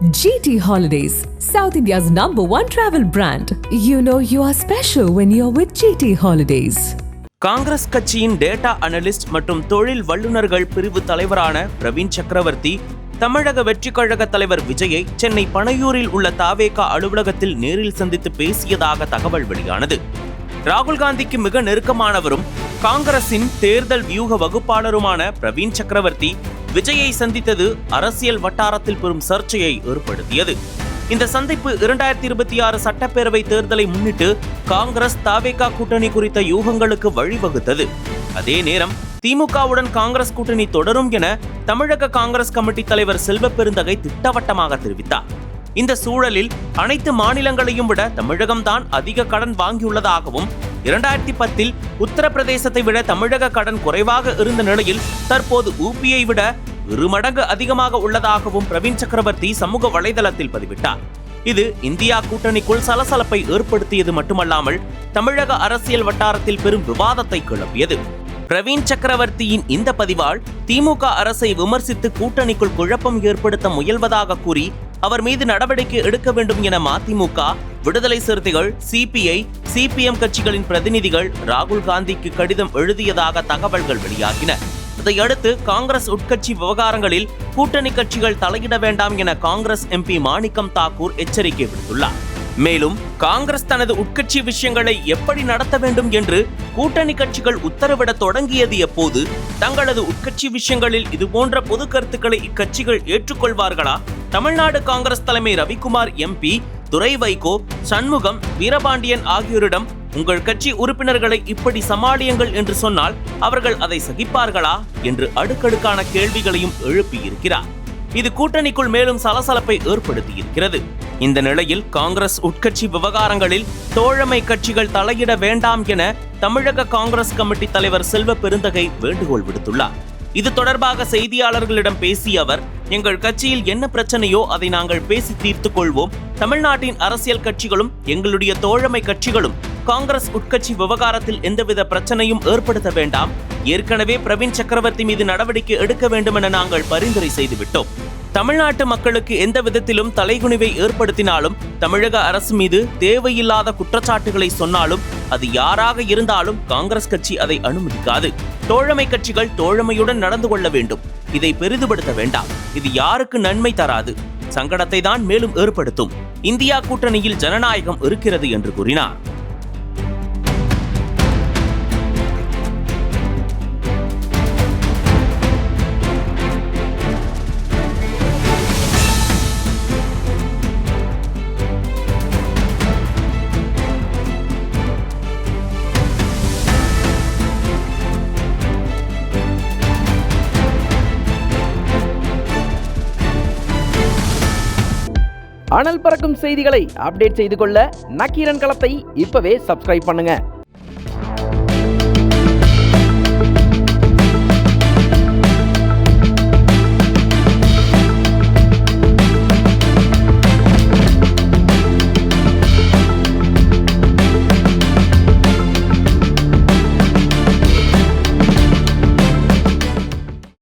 GT Holidays, South India's #1 travel brand. You know you are special when you're with GT Holidays. Congress கட்சியின் data analyst மற்றும் தொழில் வல்லுநர்கள் பிரிவு தலைவரான பிரவீன் சக்கரவர்த்தி தமிழக வெற்றி கழக தலைவர் விஜயை சென்னை பனையூரில் உள்ள தாவேகா அலுவலகத்தில் நேரில் சந்தித்து பேசியதாக தகவல் வெளியானது. ராகுல் காந்திக்கு மிக நெருக்கமானவரும் காங்கிரசின் தேர்தல் வியூக வகுப்பாளருமான பிரவீன் சக்கரவர்த்தி விஜயை சந்தித்தது அரசியல் வட்டாரத்தில் பெரும் சர்ச்சையை ஏற்படுத்தியது. இந்த சந்திப்பு 2026 சட்டப்பேரவை தேர்தலை முன்னிட்டு காங்கிரஸ் தாவேகா கூட்டணி குறித்த யூகங்களுக்கு வழிவகுத்தது. அதே நேரம் திமுகவுடன் காங்கிரஸ் கூட்டணி தொடரும் என தமிழக காங்கிரஸ் கமிட்டி தலைவர் செல்வ பெருந்தகை திட்டவட்டமாக தெரிவித்தார். இந்த சூழலில் அனைத்து மாநிலங்களையும் விட தமிழகம்தான் அதிக கடன் வாங்கியுள்ளதாகவும் 2010 உத்தரப்பிரதேசத்தை விட தமிழக கடன் குறைவாக இருந்த நிலையில் தற்போது UPயை விட 2 மடங்கு அதிகமாக உள்ளதாகவும் பிரவீன் சக்கரவர்த்தி சமூக வலைதளத்தில் பதிவிட்டார். இது இந்தியா கூட்டணிக்குள் சலசலப்பை ஏற்படுத்தியது மட்டுமல்லாமல் தமிழக அரசியல் வட்டாரத்தில் பெரும் விவாதத்தை கிளப்பியது. பிரவீன் சக்கரவர்த்தியின் இந்த பதிவால் திமுக அரசை விமர்சித்து கூட்டணிக்குள் குழப்பம் ஏற்படுத்த முயல்வதாக கூறி அவர் மீது நடவடிக்கை எடுக்க வேண்டும் என மதிமுக, விடுதலை சிறுத்தைகள், CPI, CPM கட்சிகளின் பிரதிநிதிகள் ராகுல் காந்திக்கு கடிதம் எழுதியதாக தகவல்கள் வெளியாகின. இதையடுத்து காங்கிரஸ் உட்கட்சி விவகாரங்களில் கூட்டணி கட்சிகள் தலையிட வேண்டாம் என காங்கிரஸ் MP மாணிக்கம் தாக்கூர் எச்சரிக்கை விடுத்துள்ளார். மேலும் காங்கிரஸ் தனது உட்கட்சி விஷயங்களை எப்படி நடத்த வேண்டும் என்று கூட்டணி கட்சிகள் உத்தரவிட தொடங்கியது எப்போது? தங்களது உட்கட்சி விஷயங்களில் இதுபோன்ற பொது கருத்துக்களை இக்கட்சிகள் ஏற்றுக்கொள்வார்களா? தமிழ்நாடு காங்கிரஸ் தலைமை ரவிக்குமார் MP, துரை வைகோ, சண்முகம், வீரபாண்டியன் ஆகியோரிடம் உங்கள் கட்சி உறுப்பினர்களை இப்படி சமாளியுங்கள் என்று சொன்னால் அவர்கள் அதை சகிப்பார்களா என்று அடுக்கடுக்கான கேள்விகளையும் எழுப்பியிருக்கிறார். இது கூட்டணிக்குள் மேலும் சலசலப்பை ஏற்படுத்தியிருக்கிறது. இந்த நிலையில் காங்கிரஸ் உட்கட்சி விவகாரங்களில் தோழமை கட்சிகள் தலையிட வேண்டாம் என தமிழக காங்கிரஸ் கமிட்டி தலைவர் செல்வ பெருந்தகை வேண்டுகோள் விடுத்துள்ளார். இது தொடர்பாக செய்தியாளர்களிடம் பேசிய அவர், எங்கள் கட்சியில் என்ன பிரச்சனையோ அதை நாங்கள் பேசி தீர்த்துக் கொள்வோம். தமிழ்நாட்டின் அரசியல் கட்சிகளும் எங்களுடைய தோழமை கட்சிகளும் காங்கிரஸ் உட்கட்சி விவகாரத்தில் எந்தவித பிரச்சனையும் ஏற்படுத்த வேண்டாம். ஏற்கனவே பிரவீன் சக்கரவர்த்தி மீது நடவடிக்கை எடுக்க வேண்டும் என நாங்கள் பரிந்துரை செய்துவிட்டோம். தமிழ்நாட்டு மக்களுக்கு எந்த விதத்திலும் தலைகுனிவை ஏற்படுத்தினாலும், தமிழக அரசு மீது தேவையில்லாத குற்றச்சாட்டுகளை சொன்னாலும், அது யாராக இருந்தாலும் காங்கிரஸ் கட்சி அதை அனுமதிக்காது. தோழமை கட்சிகள் தோழமையுடன் நடந்து கொள்ள வேண்டும். இதை பெரிதுபடுத்த வேண்டாம். இது யாருக்கு நன்மை தராது, சங்கடத்தை தான் மேலும் ஏற்படுத்தும். இந்தியா கூட்டணியில் ஜனநாயகம் இருக்கிறது என்று கூறினார். அனல் பறக்கும் செய்திகளை அப்டேட் செய்து கொள்ள நக்கீரன் களத்தை இப்பவே சப்ஸ்கிரைப் பண்ணுங்க.